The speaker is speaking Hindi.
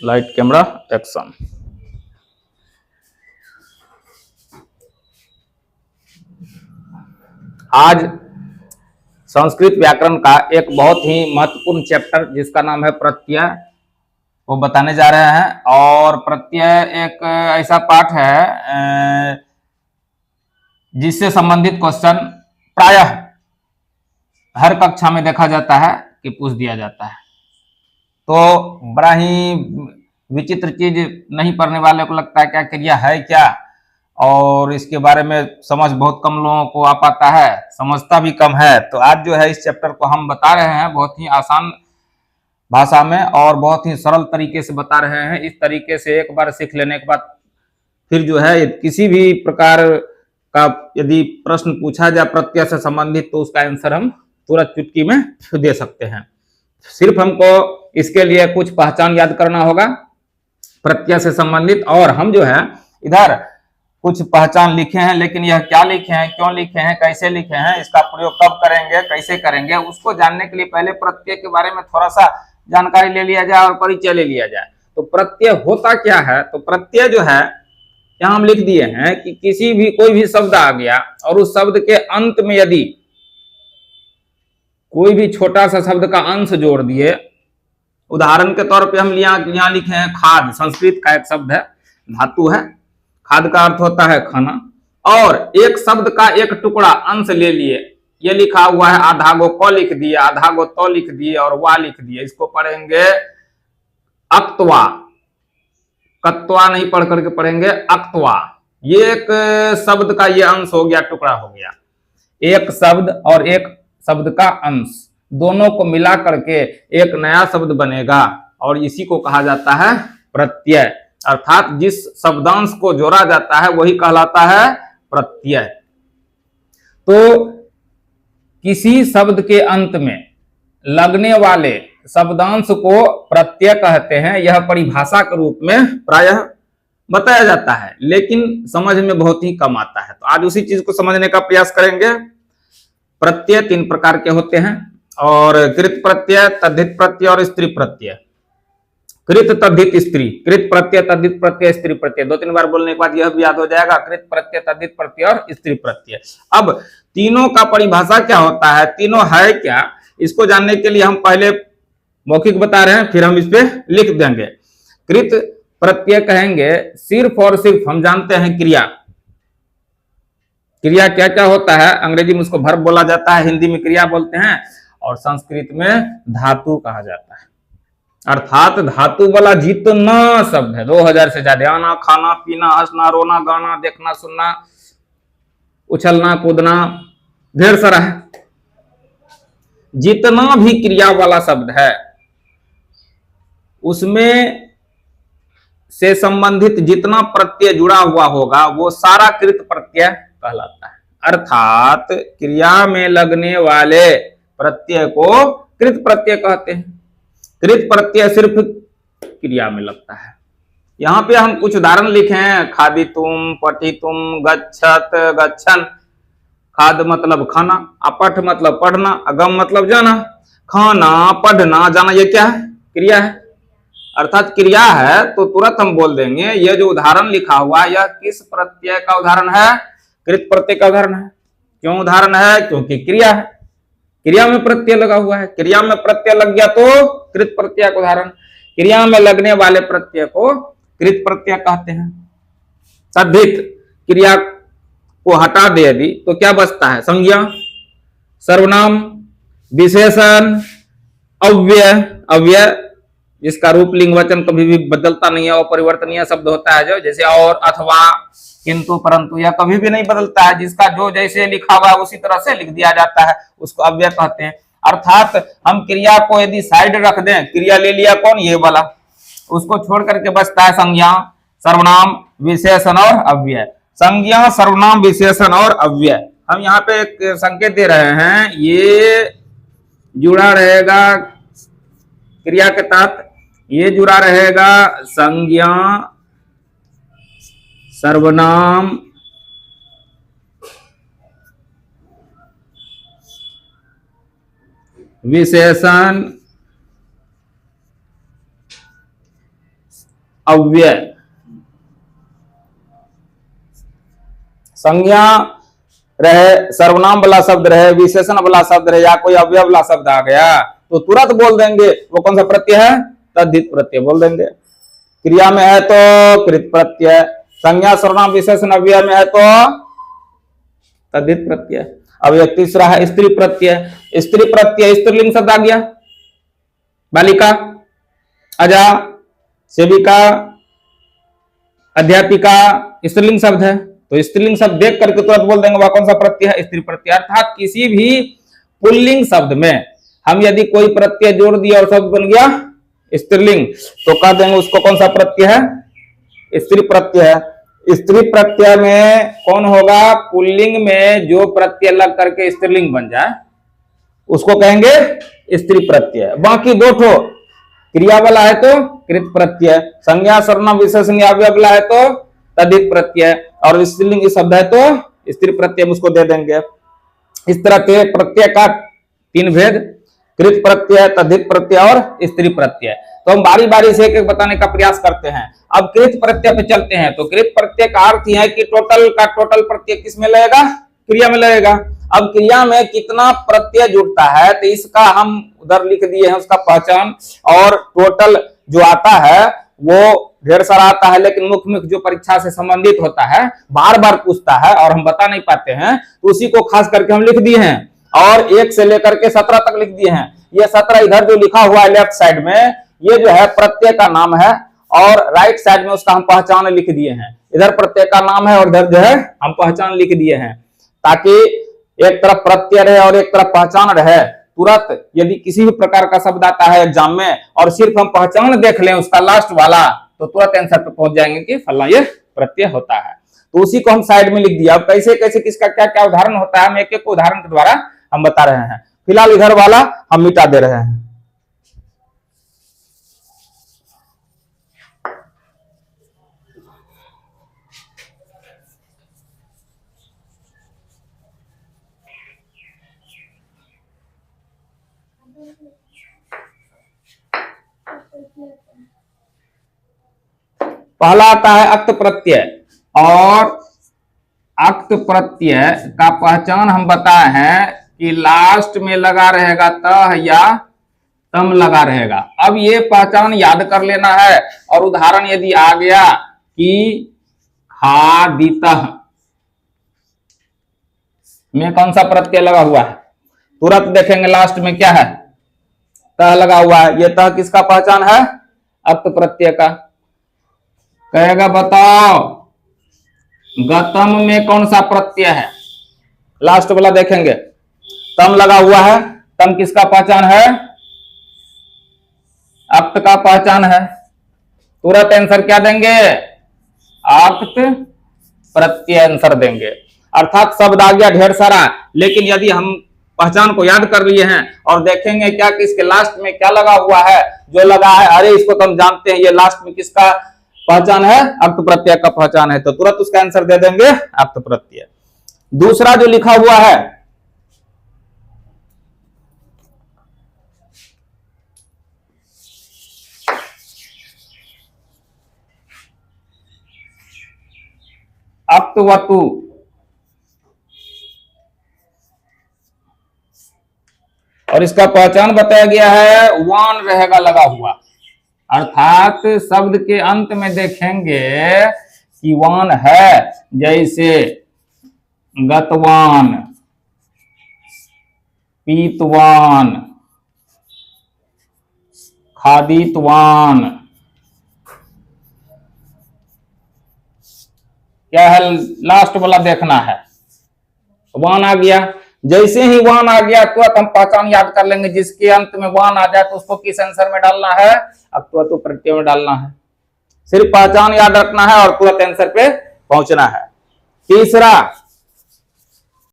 Light camera action. आज संस्कृत व्याकरण का एक बहुत ही महत्वपूर्ण चैप्टर जिसका नाम है प्रत्यय वो बताने जा रहे हैं। और प्रत्यय एक ऐसा पाठ है जिससे संबंधित क्वेश्चन प्रायः हर कक्षा में देखा जाता है कि पूछ दिया जाता है। तो बड़ा ही विचित्र चीज, नहीं पढ़ने वाले को लगता है क्या क्रिया है क्या, और इसके बारे में समझ बहुत कम लोगों को आ पाता है, समझता भी कम है। तो आज जो है इस चैप्टर को हम बता रहे हैं बहुत ही आसान भाषा में और बहुत ही सरल तरीके से बता रहे हैं। इस तरीके से एक बार सीख लेने के बाद फिर जो है किसी भी प्रकार का यदि प्रश्न पूछा जाए प्रत्यय से संबंधित तो उसका आंसर हम तुरंत चुटकी में दे सकते हैं। सिर्फ हमको इसके लिए कुछ पहचान याद करना होगा प्रत्यय से संबंधित। और हम जो है इधर कुछ पहचान लिखे हैं, लेकिन यह क्या लिखे हैं, क्यों लिखे हैं, कैसे लिखे हैं, इसका प्रयोग कब करेंगे, कैसे करेंगे, उसको जानने के लिए पहले प्रत्यय के बारे में थोड़ा सा जानकारी ले लिया जाए और परिचय ले लिया जाए। तो प्रत्यय होता क्या है? तो प्रत्यय जो है यहाँ हम लिख दिए हैं कि किसी भी कोई भी शब्द आ गया और उस शब्द के अंत में यदि कोई भी छोटा सा शब्द का अंश जोड़ दिए, उदाहरण के तौर पे हम यहाँ लिखे हैं खाद, संस्कृत का एक शब्द है, धातु है, खाद का अर्थ होता है खाना, और एक शब्द का एक टुकड़ा अंश ले लिए, ये लिखा हुआ है आधा गो क लिख दिए, आधा गो तो लिख दिए और वा लिख दिए। इसको पढ़ेंगे अक्तवा, कत्वा नहीं पढ़ करके पढ़ेंगे अक्तवा। ये एक शब्द का ये अंश हो गया, टुकड़ा हो गया। एक शब्द और एक शब्द का अंश दोनों को मिला करके एक नया शब्द बनेगा और इसी को कहा जाता है प्रत्यय। अर्थात जिस शब्दांश को जोड़ा जाता है वही कहलाता है प्रत्यय। तो किसी शब्द के अंत में लगने वाले शब्दांश को प्रत्यय कहते हैं। यह परिभाषा के रूप में प्रायः बताया जाता है, लेकिन समझ में बहुत ही कम आता है। तो आज उसी चीज को समझने का प्रयास करेंगे। प्रत्यय तीन प्रकार के होते हैं, और कृत प्रत्यय, तद्धित प्रत्यय और स्त्री प्रत्यय। कृत, तद्धित, स्त्री। कृत प्रत्यय, तद्धित प्रत्यय, स्त्री प्रत्यय। दो तीन बार बोलने के बाद यह भी याद हो जाएगा, कृत प्रत्यय, तद्धित प्रत्यय और स्त्री प्रत्यय। अब तीनों का परिभाषा क्या होता है, तीनों है क्या, इसको जानने के लिए हम पहले मौखिक बता रहे हैं, फिर हम इस पे लिख देंगे। कृत प्रत्यय कहेंगे सिर्फ और सिर्फ हम जानते हैं क्रिया। क्रिया क्या क्या होता है, अंग्रेजी में उसको वर्ब बोला जाता है, हिंदी में क्रिया बोलते हैं, और संस्कृत में धातु कहा जाता है। अर्थात धातु वाला जितना शब्द है 2000 से ज्यादा, आना, खाना, पीना, हंसना, रोना, गाना, देखना, सुनना, उछलना, कूदना, ढेर सारा है। जितना भी क्रिया वाला शब्द है उसमें से संबंधित जितना प्रत्यय जुड़ा हुआ होगा वो सारा कृत प्रत्यय कहलाता है। अर्थात क्रिया में लगने वाले प्रत्यय को कृत प्रत्यय कहते हैं। कृत प्रत्यय सिर्फ क्रिया में लगता है। यहाँ पे हम कुछ उदाहरण लिखे हैं, खादितुम, पठितुम, गच्छत, गच्छन। खाद मतलब खाना, अपठ मतलब पढ़ना, अगम मतलब जाना। खाना, पढ़ना, जाना, ये क्या है? क्रिया है। अर्थात क्रिया है तो तुरंत हम बोल देंगे यह जो उदाहरण लिखा हुआ यह किस प्रत्यय का उदाहरण है? कृत प्रत्यय का उदाहरण है। क्यों उदाहरण है? क्योंकि क्रिया है, क्रिया में प्रत्यय लगा हुआ है। क्रिया में प्रत्यय लग गया तो कृत प्रत्यय का उदाहरण। क्रिया में लगने वाले प्रत्यय को कृत प्रत्यय कहते हैं। तद्धित, क्रिया को हटा दे यदि तो क्या बचता है? संज्ञा, सर्वनाम, विशेषण, अव्यय। अव्यय जिसका रूप लिंग वचन कभी भी बदलता नहीं है, और परिवर्तनीय शब्द होता है जो, जैसे और, अथवा, किंतु, परंतु, यह कभी भी नहीं बदलता है। जिसका जो जैसे लिखा हुआ है उसी तरह से लिख दिया जाता है, उसको अव्यय कहते हैं। अर्थात हम क्रिया को यदि साइड रख दें, क्रिया ले लिया कौन? ये वाला, उसको छोड़ करके बचता है संज्ञा, सर्वनाम, विशेषण और अव्यय। संज्ञा, सर्वनाम, विशेषण और अव्यय। हम यहाँ पे एक संकेत दे रहे हैं, ये जुड़ा रहेगा क्रिया के तहत, ये जुड़ा रहेगा संज्ञा, सर्वनाम, विशेषण, अव्यय, संज्ञा रहे, सर्वनाम वाला शब्द रहे, विशेषण वाला शब्द रहे, या कोई अव्यय वाला शब्द आ गया तो तुरंत बोल देंगे वो कौन सा प्रत्यय है, तद्धित प्रत्यय बोल देंगे। क्रिया में है तो कृत प्रत्यय, संज्ञा सर्वनाम विशेषण अव्यय में है तो तद्धित प्रत्यय। अब एक तीसरा है स्त्री प्रत्यय। स्त्री प्रत्यय स्त्रीलिंग शब्द आ गया, बालिका, अजा, सेविका, अध्यापिका स्त्रीलिंग शब्द है, तो स्त्रीलिंग शब्द देख करके तुरंत बोल देंगे वह कौन सा प्रत्यय है, स्त्री प्रत्यय। अर्थात किसी भी पुल्लिंग शब्द में हम यदि कोई प्रत्यय जोड़ दिया और शब्द बन गया स्त्रीलिंग तो कह देंगे उसको कौन सा प्रत्यय है, स्त्री प्रत्यय है। स्त्री प्रत्यय में कौन होगा, पुल्लिंग में जो प्रत्यय लग करके स्त्रीलिंग बन जाए उसको कहेंगे स्त्री प्रत्यय। बाकी दो ठो क्रिया वाला है तो कृत प्रत्यय, संज्ञा सर्वनाम विशेषण अव्यय वाला है तो तद्धित प्रत्यय, और स्त्रीलिंग शब्द है तो स्त्री प्रत्यय उसको दे देंगे। इस तरह के प्रत्यय का तीन भेद, कृत प्रत्यय, तद्धित प्रत्यय और स्त्री प्रत्यय। तो हम बारी बारी से एक एक बताने का प्रयास करते हैं। अब कृत प्रत्यय पे चलते हैं। तो कृत प्रत्यय का अर्थ यह है कि टोटल का टोटल प्रत्यय किस में लगेगा, क्रिया में लगेगा। अब क्रिया में कितना प्रत्यय जुड़ता है तो इसका हम उधर लिख दिए हैं उसका पहचान, और टोटल जो आता है वो ढेर सारा आता है, लेकिन मुख्य मुख्य जो परीक्षा से संबंधित होता है बार बार पूछता है और हम बता नहीं पाते हैं, तो उसी को खास करके हम लिख दिए हैं, और 1 से लेकर के 17 तक लिख दिए हैं। ये 17 इधर जो लिखा हुआ है लेफ्ट साइड में, ये जो है प्रत्यय का नाम है, और राइट साइड में उसका हम पहचान लिख दिए हैं। इधर प्रत्यय का नाम है और इधर जो है हम पहचान लिख दिए हैं, ताकि एक तरफ प्रत्यय रहे और एक तरफ पहचान रहे। तुरंत यदि किसी भी प्रकार का शब्द आता है एग्जाम में और सिर्फ हम पहचान देख लें उसका लास्ट वाला, तो तुरंत आंसर पे पहुंच जाएंगे कि फला ये प्रत्यय होता है। तो उसी को हम साइड में लिख दिया। अब कैसे कैसे किसका क्या क्या उदाहरण होता है हम एक एक उदाहरण के द्वारा हम बता रहे हैं। फिलहाल इधर वाला हम मिटा दे रहे हैं। पहला आता है अक्त प्रत्यय, और अक्त प्रत्यय का पहचान हम बताए हैं कि लास्ट में लगा रहेगा त या तम लगा रहेगा। अब ये पहचान याद कर लेना है, और उदाहरण यदि आ गया कि खादितः में कौन सा प्रत्यय लगा हुआ है, तुरंत देखेंगे लास्ट में क्या है, त लगा हुआ है। ये त किसका पहचान है, अक्त प्रत्यय का। कहेगा बताओ गतम में कौन सा प्रत्यय है, लास्ट वाला देखेंगे तम लगा हुआ है, तम किसका पहचान है, अक्त का पहचान है। तुरंत आंसर क्या देंगे, अक्त प्रत्यय आंसर देंगे। अर्थात शब्द आ गया ढेर सारा, लेकिन यदि हम पहचान को याद कर लिए हैं और देखेंगे क्या कि इसके लास्ट में क्या लगा हुआ है, जो लगा है अरे इसको तो हम जानते हैं, ये लास्ट में किसका पहचान है, अक्त प्रत्यय का पहचान है, तो तुरंत उसका आंसर दे देंगे अक्त प्रत्यय। दूसरा जो लिखा हुआ है अक्तवतु, और इसका पहचान बताया गया है वान रहेगा लगा हुआ। अर्थात शब्द के अंत में देखेंगे कि वान है, जैसे गतवान, पीतवान, खादितवान, क्या है लास्ट वाला देखना है, वान आ गया। जैसे ही वान आ गया तुरंत हम पहचान याद कर लेंगे, जिसके अंत में वान आ जाए तो उसको किस आंसर में डालना है, अक्तवतु प्रत्यय में डालना है। सिर्फ पहचान याद रखना है और तुरंत आंसर पे पहुंचना है। तीसरा